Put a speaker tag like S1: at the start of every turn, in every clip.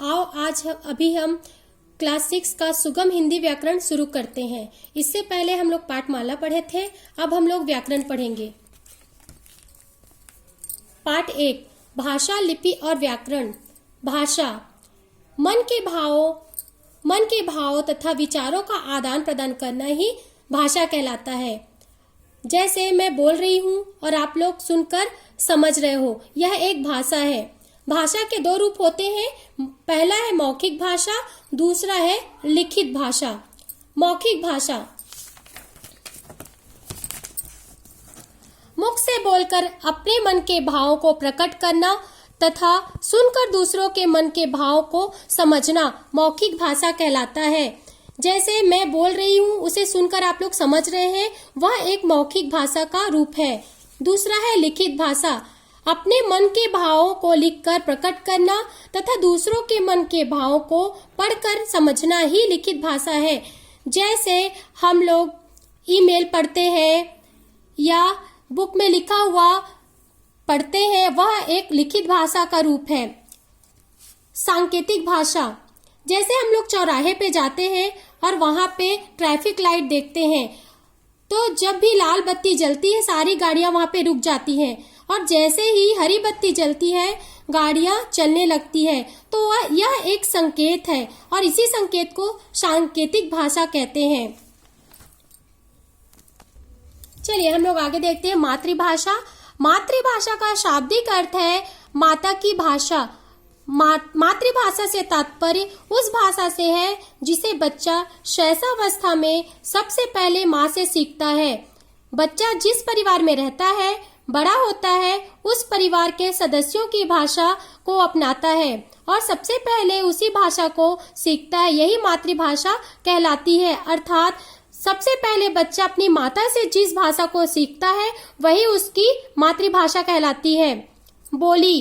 S1: आओ आज अभी हम क्लास 6 का सुगम हिंदी व्याकरण शुरू करते हैं। इससे पहले हम लोग पाठमाला पढ़े थे, अब हम लोग व्याकरण पढ़ेंगे। पाठ 1 भाषा, लिपि और व्याकरण। भाषा मन के भावों तथा विचारों का आदान प्रदान करना ही भाषा कहलाता है। जैसे मैं बोल रही हूँ और आप लोग सुनकर समझ रहे हो, यह एक भाषा है। भाषा के दो रूप होते हैं, पहला है मौखिक भाषा, दूसरा है लिखित भाषा। मौखिक भाषा मुख से बोलकर अपने मन के भावों को प्रकट करना तथा सुनकर दूसरों के मन के भाव को समझना मौखिक भाषा कहलाता है। जैसे मैं बोल रही हूँ, उसे सुनकर आप लोग समझ रहे हैं, वह एक मौखिक भाषा का रूप है। दूसरा है लिखित भाषा, अपने मन के भावों को लिखकर प्रकट करना तथा दूसरों के मन के भावों को पढ़कर समझना ही लिखित भाषा है। जैसे हम लोग ईमेल पढ़ते हैं या बुक में लिखा हुआ पढ़ते हैं, वह एक लिखित भाषा का रूप है। सांकेतिक भाषा, जैसे हम लोग चौराहे पे जाते हैं और वहां पे ट्रैफिक लाइट देखते हैं, तो जब भी लाल बत्ती जलती है सारी गाड़ियां वहां पे रुक जाती हैं और जैसे ही हरी बत्ती जलती है गाड़ियां चलने लगती है, तो यह एक संकेत है और इसी संकेत को सांकेतिक भाषा कहते हैं। चलिए हम लोग आगे देखते हैं मातृभाषा। मातृभाषा का शाब्दिक अर्थ है माता की भाषा। मातृभाषा से तात्पर्य उस भाषा से है जिसे बच्चा शैशवावस्था में सबसे पहले माँ से सीखता है। बच्चा जिस परिवार में रहता है, बड़ा होता है, उस परिवार के सदस्यों की भाषा को अपनाता है और सबसे पहले उसी भाषा को सीखता है। यही मातृभाषा कहलाती है। अर्थात सबसे पहले बच्चा अपनी माता से जिस भाषा को सीखता है वही उसकी मातृभाषा कहलाती है। बोली,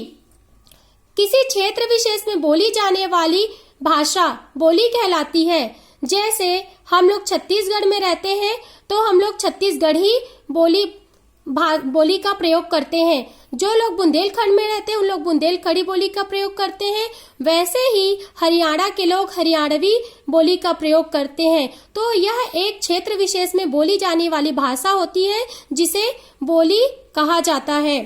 S1: किसी क्षेत्र विशेष में बोली जाने वाली भाषा बोली कहलाती है। जैसे हम लोग छत्तीसगढ़ में रहते हैं तो हम लोग छत्तीसगढ़ी बोली का प्रयोग करते हैं। जो लोग बुंदेलखंड में रहते हैं उन लोग बुंदेलखंडी बोली का प्रयोग करते हैं। वैसे ही हरियाणा के लोग हरियाणवी बोली का प्रयोग करते हैं। तो यह एक क्षेत्र विशेष में बोली जाने वाली भाषा होती है जिसे बोली कहा जाता है।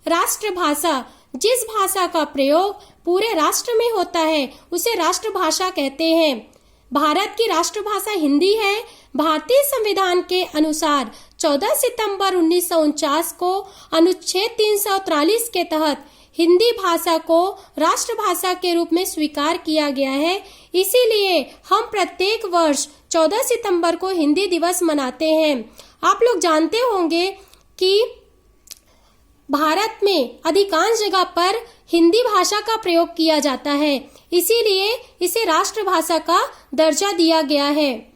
S1: राष्ट्रभाषा, जिस भाषा का प्रयोग पूरे राष्ट्र में होता है उसे राष्ट्रभाषा कहते हैं। भारत की राष्ट्रभाषा हिंदी है। भारतीय संविधान के अनुसार 14 सितंबर 1949 को अनुच्छेद 343 के तहत हिंदी भाषा को राष्ट्रभाषा के रूप में स्वीकार किया गया है। इसीलिए हम प्रत्येक वर्ष 14 सितंबर को हिंदी दिवस मनाते हैं। आप लोग जानते होंगे कि भारत में अधिकांश जगह पर हिंदी भाषा का प्रयोग किया जाता है, इसीलिए इसे राष्ट्रभाषा का दर्जा दिया गया है।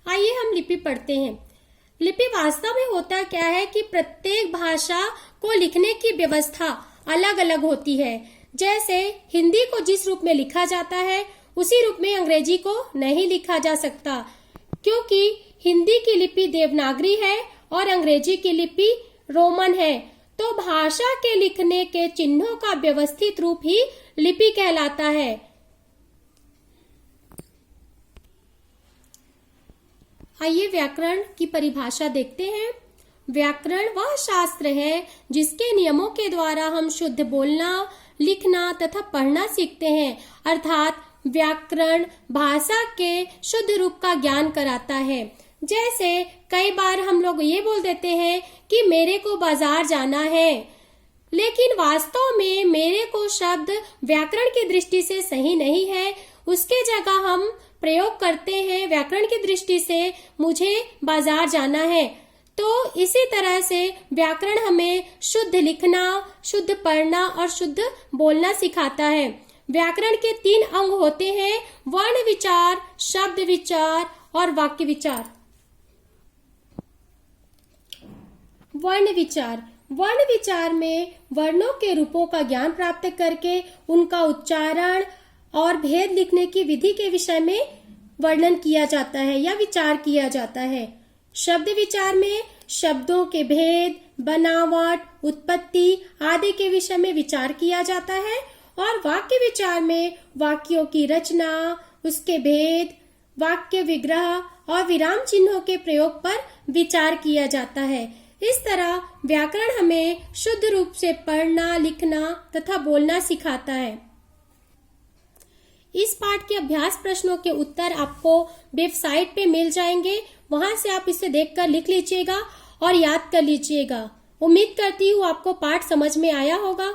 S1: आइए हम लिपि पढ़ते हैं। लिपि वास्तव में होता क्या है कि प्रत्येक भाषा को लिखने की व्यवस्था अलग अलग होती है। जैसे हिंदी को जिस रूप में लिखा जाता है उसी रूप में अंग्रेजी को नहीं लिखा जा सकता, क्योंकि हिंदी की लिपि देवनागरी है और अंग्रेजी की लिपि रोमन है। तो भाषा के लिखने के चिन्हों का व्यवस्थित रूप ही लिपि कहलाता है। आइए व्याकरण की परिभाषा देखते हैं। व्याकरण वह शास्त्र है जिसके नियमों के द्वारा हम शुद्ध बोलना, लिखना तथा पढ़ना सीखते हैं। अर्थात व्याकरण भाषा के शुद्ध रूप का ज्ञान कराता है। जैसे कई बार हम लोग ये बोल देते हैं कि मेरे को बाजार जाना है, लेकिन वास्तव में मेरे को शब्द व्याकरण की दृष्टि से सही नहीं है। उसके जगह हम प्रयोग करते हैं व्याकरण की दृष्टि से मुझे बाजार जाना है। तो इसी तरह से व्याकरण हमें शुद्ध लिखना, शुद्ध पढ़ना और शुद्ध बोलना सिखाता है। व्याकरण के 3 अंग होते हैं, वर्ण विचार, शब्द विचार और वाक्य विचार। वर्ण विचार में वर्णों के रूपों का ज्ञान प्राप्त करके उनका उच्चारण और भेद लिखने की विधि के विषय में वर्णन किया जाता है या विचार किया जाता है। शब्द विचार में शब्दों के भेद, बनावट, उत्पत्ति आदि के विषय में विचार किया जाता है और वाक्य विचार में वाक्यों की रचना, उसके भेद, वाक्य विग्रह और विराम चिन्हों के प्रयोग पर विचार किया जाता है। इस तरह व्याकरण हमें शुद्ध रूप से पढ़ना, लिखना तथा बोलना सिखाता है। इस पाठ के अभ्यास प्रश्नों के उत्तर आपको वेबसाइट पे मिल जाएंगे, वहां से आप इसे देखकर लिख लीजिएगा और याद कर लीजिएगा। उम्मीद करती हूँ आपको पाठ समझ में आया होगा।